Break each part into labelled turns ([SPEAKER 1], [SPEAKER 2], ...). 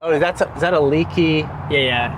[SPEAKER 1] Oh, is that a leaky?
[SPEAKER 2] Yeah.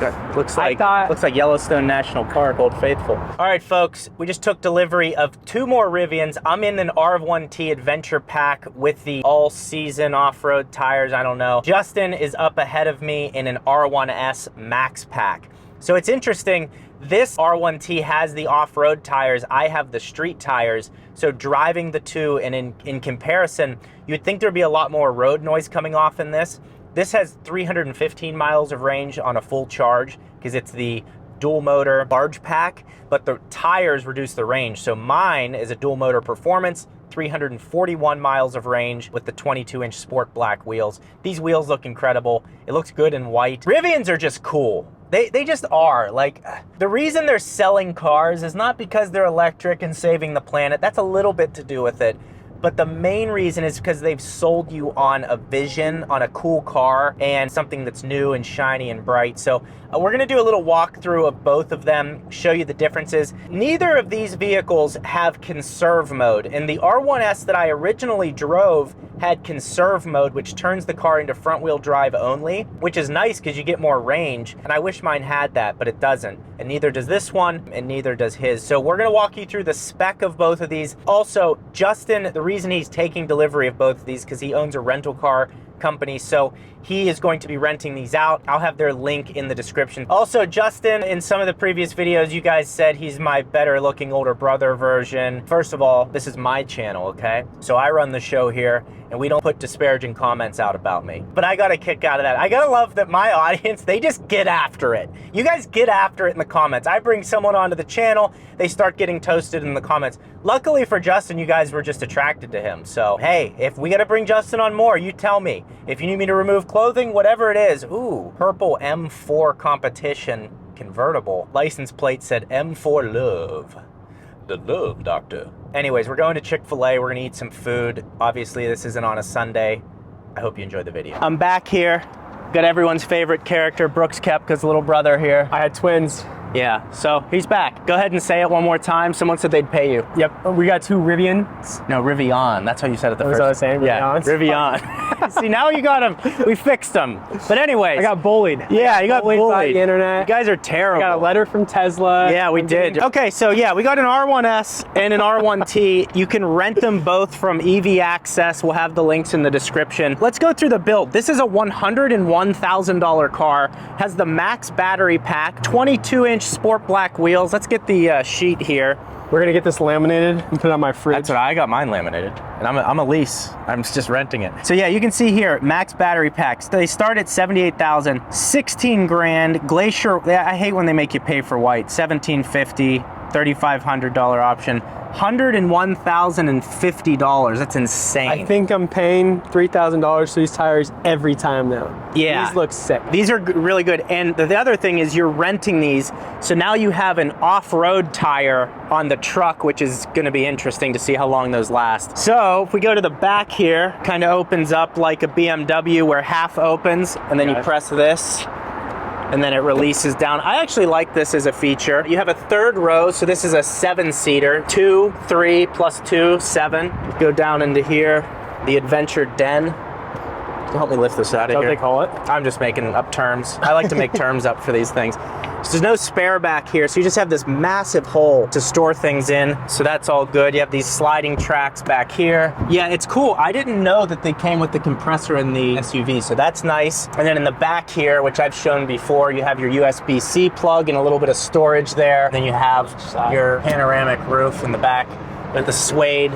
[SPEAKER 1] That looks like Yellowstone National Park, Old Faithful. All right, folks, we just took delivery of 2 more Rivians. I'm in an R1T adventure pack with the all-season off-road tires, I don't know. Justin is up ahead of me in an R1S Max pack. So it's interesting, this R1T has the off-road tires, I have the street tires. So driving the two, and in comparison, you'd think there'd be a lot more road noise coming off in this. This has 315 miles of range on a full charge because it's the dual motor large pack, but the tires reduce the range. So mine is a dual motor performance, 341 miles of range with the 22-inch sport black wheels. These wheels look incredible. It looks good in white. Rivians are just cool. They just are. Like, the reason they're selling cars is not because they're electric and saving the planet. That's a little bit to do with it. But the main reason is because they've sold you on a vision, on a cool car, and something that's new and shiny and bright. So we're gonna do a little walkthrough of both of them, show you the differences. Neither of these vehicles have conserve mode. And the R1S that I originally drove had conserve mode, which turns the car into front wheel drive only, which is nice because you get more range. And I wish mine had that, but it doesn't. And neither does this one, and neither does his. So we're gonna walk you through the spec of both of these. Also, Justin, the reason he's taking delivery of both of these because he owns a rental car company, so he is going to be renting these out. I'll have their link in the description. Also, Justin, in some of the previous videos, you guys said he's my better looking older brother version. First of all, this is my channel, okay? So I run the show here, and we don't put disparaging comments out about me. But I got a kick out of that. I gotta love that my audience, they just get after it. You guys get after it in the comments. I bring someone onto the channel, they start getting toasted in the comments. Luckily for Justin, you guys were just attracted to him. So, hey, if we gotta bring Justin on more, you tell me. If you need me to remove clothing, whatever it is. Ooh, purple M4 competition convertible. License plate said M4 Love. The Love Doctor. Anyways, we're going to Chick-fil-A. We're gonna eat some food. Obviously, this isn't on a Sunday. I hope you enjoyed the video. I'm back here. Got everyone's favorite character, Brooks Koepka's little brother here.
[SPEAKER 2] I had twins.
[SPEAKER 1] Yeah, so he's back. Go ahead and say it one more time. Someone said they'd pay you.
[SPEAKER 2] Yep, we got 2 Rivians.
[SPEAKER 1] No, Rivian. That's how you said it the first
[SPEAKER 2] time. That's what I was saying,
[SPEAKER 1] Yeah, Rivian. See, now you got him. We fixed them. But anyways.
[SPEAKER 2] I got bullied.
[SPEAKER 1] Yeah, you got bullied.
[SPEAKER 2] By the internet.
[SPEAKER 1] You guys are terrible.
[SPEAKER 2] I got a letter from Tesla.
[SPEAKER 1] Yeah, we did. Okay, so yeah, we got an R1S and an R1T. You can rent them both from EV Access. We'll have the links in the description. Let's go through the build. This is a $101,000 car. Has the max battery pack, 22-inch sport black wheels. Let's get the sheet here.
[SPEAKER 2] We're gonna get this laminated and put it on my fridge.
[SPEAKER 1] That's what I got mine laminated. And I'm a lease. I'm just renting it. So yeah, you can see here, max battery packs. They start at 78,000, 16 grand. Glacier, I hate when they make you pay for white. 1750, $3,500 option. $101,050. That's insane.
[SPEAKER 2] I think I'm paying $3,000 for these tires every time now.
[SPEAKER 1] Yeah.
[SPEAKER 2] These look sick.
[SPEAKER 1] These are really good. And the other thing is you're renting these. So now you have an off-road tire on the truck, which is gonna be interesting to see how long those last. So if we go to the back here, kind of opens up like a BMW where half opens and then you press this. And then it releases down. I actually like this as a feature. You have a third row, so this is a 7-seater. 2, 3, plus 2, 7. Go down into here, the adventure den. Help me lift this out of here.
[SPEAKER 2] That's what they call it?
[SPEAKER 1] I'm just making up terms. I like to make terms up for these things. So there's no spare back here, so you just have this massive hole to store things in, so that's all good. You have these sliding tracks back here. Yeah, it's cool. I didn't know that they came with the compressor in the SUV, so that's nice. And then in the back here, which I've shown before, you have your USB-C plug and a little bit of storage there. Then you have your panoramic roof in the back with the suede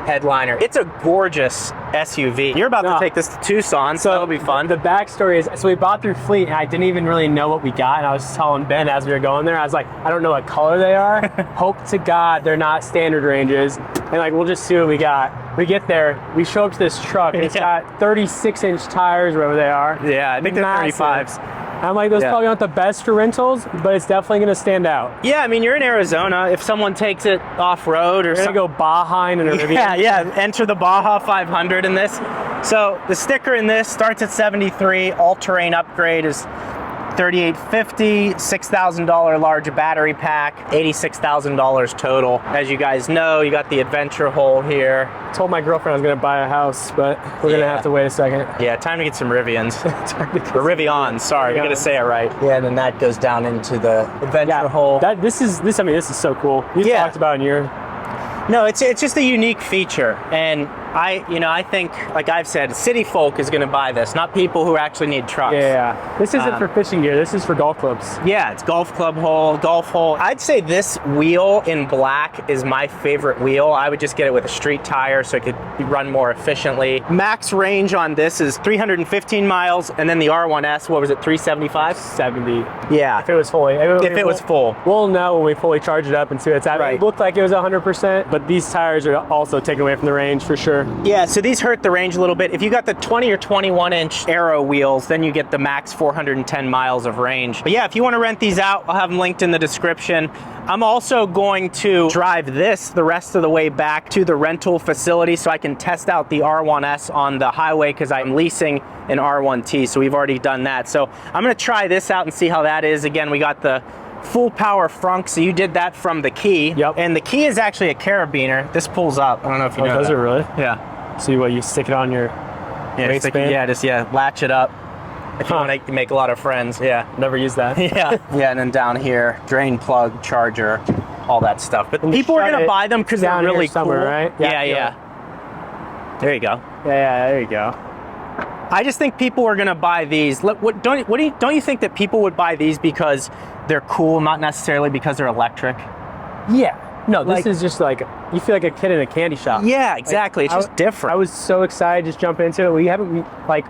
[SPEAKER 1] headliner. It's a gorgeous SUV. You're about to take this to Tucson, so that'll be fun.
[SPEAKER 2] The backstory is, so we bought through Fleet, and I didn't even really know what we got, and I was telling Ben as we were going there, I was like, I don't know what color they are. Hope to God they're not standard ranges, and like, we'll just see what we got. We get there, we show up to this truck, and it's got 36-inch tires, wherever they are.
[SPEAKER 1] Yeah, I think they're 35s.
[SPEAKER 2] I'm like, those probably aren't the best for rentals, but it's definitely going to stand out.
[SPEAKER 1] Yeah, I mean, you're in Arizona. If someone takes it off-road or something.
[SPEAKER 2] Go Baja in a Rivian.
[SPEAKER 1] Yeah, enter the Baja 500 in this. So the sticker in this starts at 73. All-terrain upgrade is $3850, $6,000 large battery pack, $86,000 total. As you guys know, you got the adventure hole here.
[SPEAKER 2] I told my girlfriend I was gonna buy a house, but we're gonna have to wait a second.
[SPEAKER 1] Yeah, time to get some Rivians. Or Rivians, sorry, we gotta say it right. Yeah, and then that goes down into the adventure hole.
[SPEAKER 2] This is so cool. You talked about in your...
[SPEAKER 1] No, it's just a unique feature, and I think, like I've said, city folk is going to buy this, not people who actually need trucks.
[SPEAKER 2] Yeah. This isn't for fishing gear. This is for golf clubs.
[SPEAKER 1] Yeah, it's golf club hole, golf hole. I'd say this wheel in black is my favorite wheel. I would just get it with a street tire so it could run more efficiently. Max range on this is 315 miles, and then the R1S, what was it, 375?
[SPEAKER 2] 70.
[SPEAKER 1] Yeah.
[SPEAKER 2] If it was fully.
[SPEAKER 1] If it was full.
[SPEAKER 2] We'll know when we fully charge it up and see what's happening.
[SPEAKER 1] Right.
[SPEAKER 2] It looked like it was 100%, but these tires are also taken away from the range for sure.
[SPEAKER 1] Yeah, so these hurt the range a little bit. If you got the 20 or 21 inch Aero wheels, then you get the max 410 miles of range. But yeah, if you want to rent these out, I'll have them linked in the description. I'm also going to drive this the rest of the way back to the rental facility so I can test out the R1S on the highway because I'm leasing an R1T, so we've already done that. So I'm going to try this out and see how that is. Again, we got the full power frunk, so you did that from the key.
[SPEAKER 2] Yep.
[SPEAKER 1] And the key is actually a carabiner. This pulls up. I don't know if you know
[SPEAKER 2] does
[SPEAKER 1] that.
[SPEAKER 2] it really?
[SPEAKER 1] Yeah.
[SPEAKER 2] So you stick it on your waistband?
[SPEAKER 1] Latch it up. If you want to make a lot of friends,
[SPEAKER 2] Never use that.
[SPEAKER 1] Yeah, and then down here, drain plug, charger, all that stuff. But people are going to buy them because they're really cool.
[SPEAKER 2] Right?
[SPEAKER 1] Yeah. There you go.
[SPEAKER 2] Yeah, there you go.
[SPEAKER 1] I just think people are going to buy these. Don't you think that people would buy these because they're cool, not necessarily because they're electric?
[SPEAKER 2] Yeah. No, this is just like, you feel like a kid in a candy shop.
[SPEAKER 1] Yeah, exactly. It's just different.
[SPEAKER 2] I was so excited to just jump into it.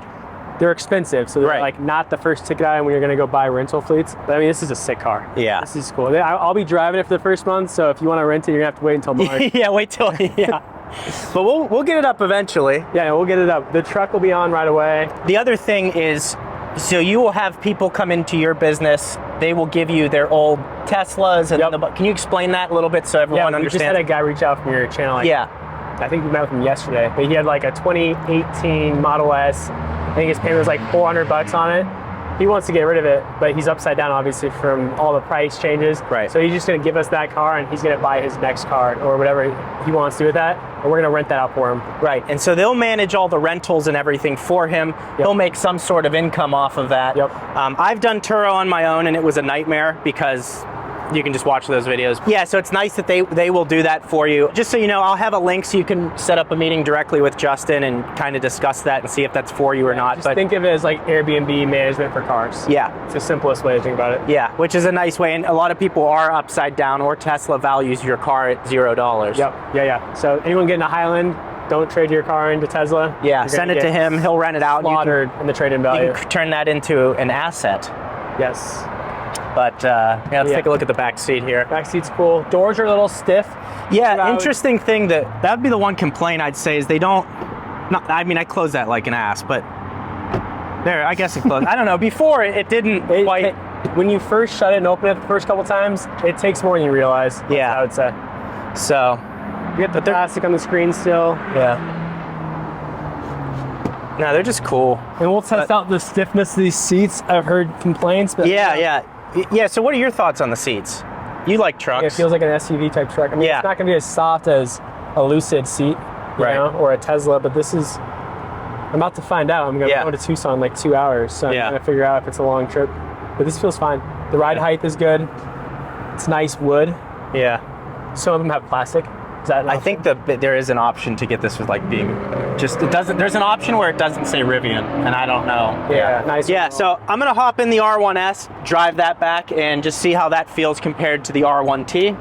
[SPEAKER 2] They're expensive, so they're like not the first ticket item when you're gonna go buy rental fleets. But I mean, this is a sick car.
[SPEAKER 1] Yeah.
[SPEAKER 2] This is cool. I'll be driving it for the first month, so if you wanna rent it, you're gonna have to wait until March.
[SPEAKER 1] Yeah, wait till, But we'll get it up eventually.
[SPEAKER 2] Yeah, we'll get it up. The truck will be on right away.
[SPEAKER 1] The other thing is, so you will have people come into your business, they will give you their old Teslas, and can you explain that a little bit so everyone understands?
[SPEAKER 2] We just had a guy reach out from your channel. I think we met with him yesterday, but he had like a 2018 Model S. I think his payment was like $400 on it. He wants to get rid of it, but he's upside down obviously from all the price changes.
[SPEAKER 1] Right.
[SPEAKER 2] So he's just gonna give us that car and he's gonna buy his next car or whatever he wants to do with that, and we're gonna rent that out for him.
[SPEAKER 1] Right, and so they'll manage all the rentals and everything for him. He'll make some sort of income off of that. I've done Turo on my own and it was a nightmare because you can just watch those videos. Yeah, so it's nice that they will do that for you. Just so you know, I'll have a link so you can set up a meeting directly with Justin and kind of discuss that and see if that's for you or not.
[SPEAKER 2] Just think of it as like Airbnb management for cars. Yeah. It's the simplest way to think about it.
[SPEAKER 1] Yeah, which is a nice way, and a lot of people are upside down, or Tesla values your car at $0.
[SPEAKER 2] Yeah. So anyone getting a Highland, don't trade your car into Tesla.
[SPEAKER 1] Yeah, send it to him, he'll rent it out.
[SPEAKER 2] Slaughtered in the trade-in value.
[SPEAKER 1] You can turn that into an asset.
[SPEAKER 2] Yes.
[SPEAKER 1] But let's take a look at the back seat here.
[SPEAKER 2] Back seat's cool. Doors are a little stiff.
[SPEAKER 1] Yeah, interesting thing that'd be the one complaint I'd say is they don't. I mean, I closed that like an ass, but there, I guess it closed. I don't know. Before it didn't quite.
[SPEAKER 2] When you first shut it and open it the first couple times, it takes more than you realize.
[SPEAKER 1] Yeah,
[SPEAKER 2] I would say.
[SPEAKER 1] So
[SPEAKER 2] you get the plastic on the screen still.
[SPEAKER 1] Yeah. No, they're just cool.
[SPEAKER 2] And we'll test out the stiffness of these seats. I've heard complaints, but
[SPEAKER 1] yeah. So what are your thoughts on the seats? You like trucks.
[SPEAKER 2] It feels like an SUV type truck. I mean, it's not gonna be as soft as a Lucid seat, you know, or a Tesla, but this is, I'm about to find out. I'm gonna go to Tucson in like 2 hours, so I'm gonna figure out if it's a long trip. But this feels fine. The ride height is good. It's nice wood. Yeah. Some of them have plastic. I think there is an option to get this with like being there's an option where it doesn't say Rivian, and I don't know. Yeah, nice. Yeah, so I'm gonna hop in the R1S, drive that back, and just see how that feels compared to the R1T.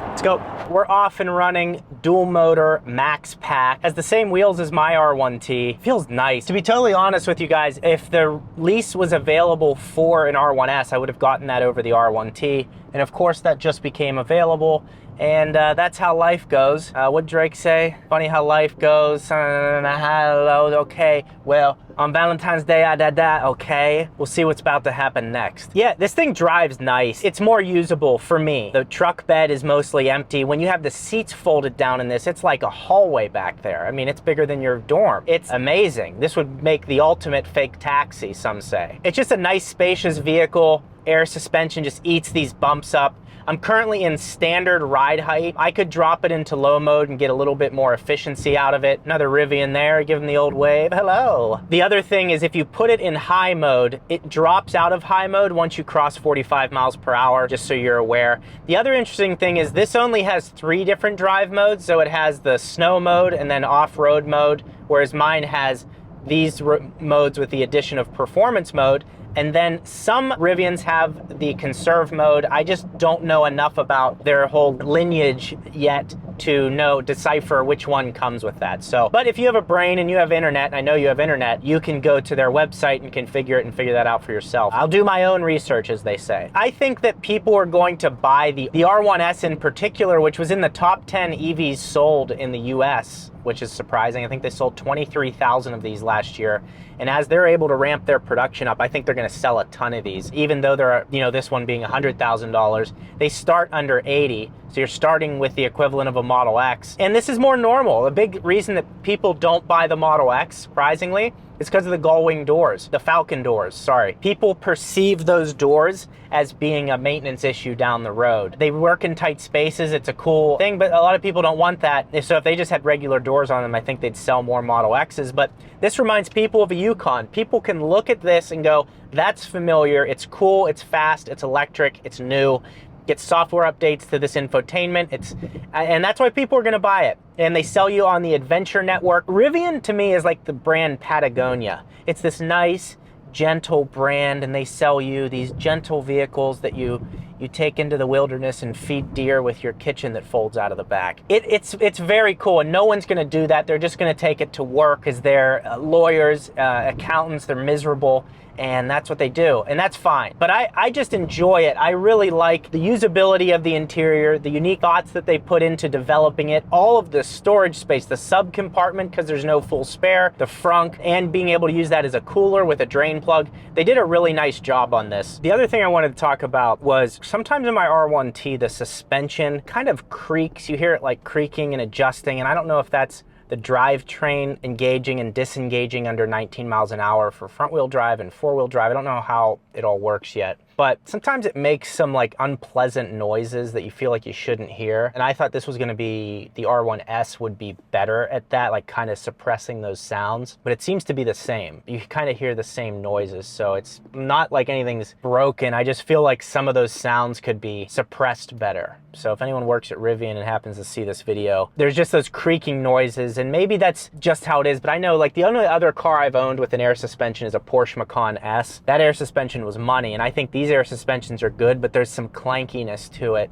[SPEAKER 2] Let's go. We're off and running, dual motor, max pack. Has the same wheels as my R1T. Feels nice. To be totally honest with you guys, if the lease was available for an R1S, I would have gotten that over the R1T. And of course that just became available.
[SPEAKER 1] And that's how life goes. What'd Drake say? Funny how life goes. Hello, okay. Well, on Valentine's Day, okay. We'll see what's about to happen next. Yeah, this thing drives nice. It's more usable for me. The truck bed is mostly empty. When you have the seats folded down in this, it's like a hallway back there. I mean, it's bigger than your dorm. It's amazing. This would make the ultimate fake taxi, some say. It's just a nice, spacious vehicle. Air suspension just eats these bumps up. I'm currently in standard ride height. I could drop it into low mode and get a little bit more efficiency out of it. Another Rivian there, give them the old wave, hello. The other thing is if you put it in high mode, it drops out of high mode once you cross 45 miles per hour, just so you're aware. The other interesting thing is this only has 3 different drive modes. So it has the snow mode and then off-road mode, whereas mine has these modes with the addition of performance mode. And then some Rivians have the conserve mode. I just don't know enough about their whole lineage yet to decipher which one comes with that. So, but if you have a brain and you have internet, and I know you have internet, you can go to their website and configure it and figure that out for yourself. I'll do my own research, as they say. I think that people are going to buy the R1S in particular, which was in the top 10 EVs sold in the US, which is surprising. I think they sold 23,000 of these last year. And as they're able to ramp their production up, I think they're gonna sell a ton of these. Even though they're, this one being $100,000, they start under 80. So you're starting with the equivalent of a Model X. And this is more normal. A big reason that people don't buy the Model X, surprisingly, is because of the gull-wing doors, the Falcon doors, sorry. People perceive those doors as being a maintenance issue down the road. They work in tight spaces, it's a cool thing, but a lot of people don't want that. So if they just had regular doors on them, I think they'd sell more Model X's. But this reminds people of a Yukon. People can look at this and go, that's familiar, it's cool, it's fast, it's electric, it's new. Gets software updates to this infotainment. And that's why people are gonna buy it. And they sell you on the Adventure Network. Rivian to me is like the brand Patagonia. It's this nice, gentle brand, and they sell you these gentle vehicles that you take into the wilderness and feed deer with your kitchen that folds out of the back. It's very cool, and no one's gonna do that. They're just gonna take it to work because they're lawyers, accountants, they're miserable. And that's what they do, and that's fine. But I just enjoy it. I really like the usability of the interior, the unique thoughts that they put into developing it, all of the storage space, the sub compartment, because there's no full spare, the frunk, and being able to use that as a cooler with a drain plug. They did a really nice job on this. The other thing I wanted to talk about was sometimes in my R1T, the suspension kind of creaks. You hear it like creaking and adjusting, and I don't know if that's the drivetrain engaging and disengaging under 19 miles an hour for front wheel drive and 4-wheel drive. I don't know how it all works yet, but sometimes it makes some like unpleasant noises that you feel like you shouldn't hear. And I thought this was gonna be, the R1S would be better at that, like kind of suppressing those sounds, but it seems to be the same. You kind of hear the same noises, so it's not like anything's broken. I just feel like some of those sounds could be suppressed better. So if anyone works at Rivian and happens to see this video, there's just those creaking noises, and maybe that's just how it is, but I know like the only other car I've owned with an air suspension is a Porsche Macan S. That air suspension was money, and I think these air suspensions are good, but there's some clankiness to it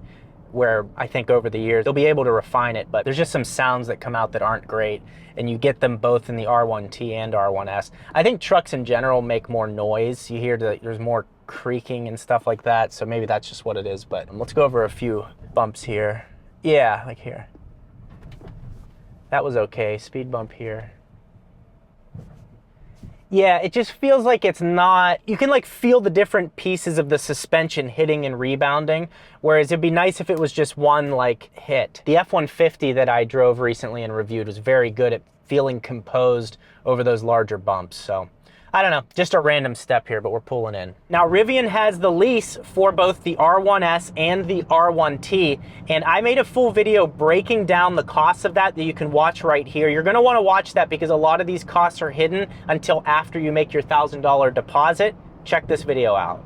[SPEAKER 1] where I think over the years they'll be able to refine it, but there's just some sounds that come out that aren't great, and you get them both in the R1T and R1S. I think trucks in general make more noise. You hear there's more creaking and stuff like that, so maybe that's just what it is. But let's go over a few bumps here. Yeah, like here. That was okay. Speed bump here. Yeah, it just feels like it's not, you can like feel the different pieces of the suspension hitting and rebounding, whereas it'd be nice if it was just one like hit. The F-150 that I drove recently and reviewed was very good at feeling composed over those larger bumps, so. I don't know, just a random step here, but we're pulling in. Now, Rivian has the lease for both the R1S and the R1T, and I made a full video breaking down the costs of that you can watch right here. You're gonna wanna watch that because a lot of these costs are hidden until after you make your $1,000 deposit. Check this video out.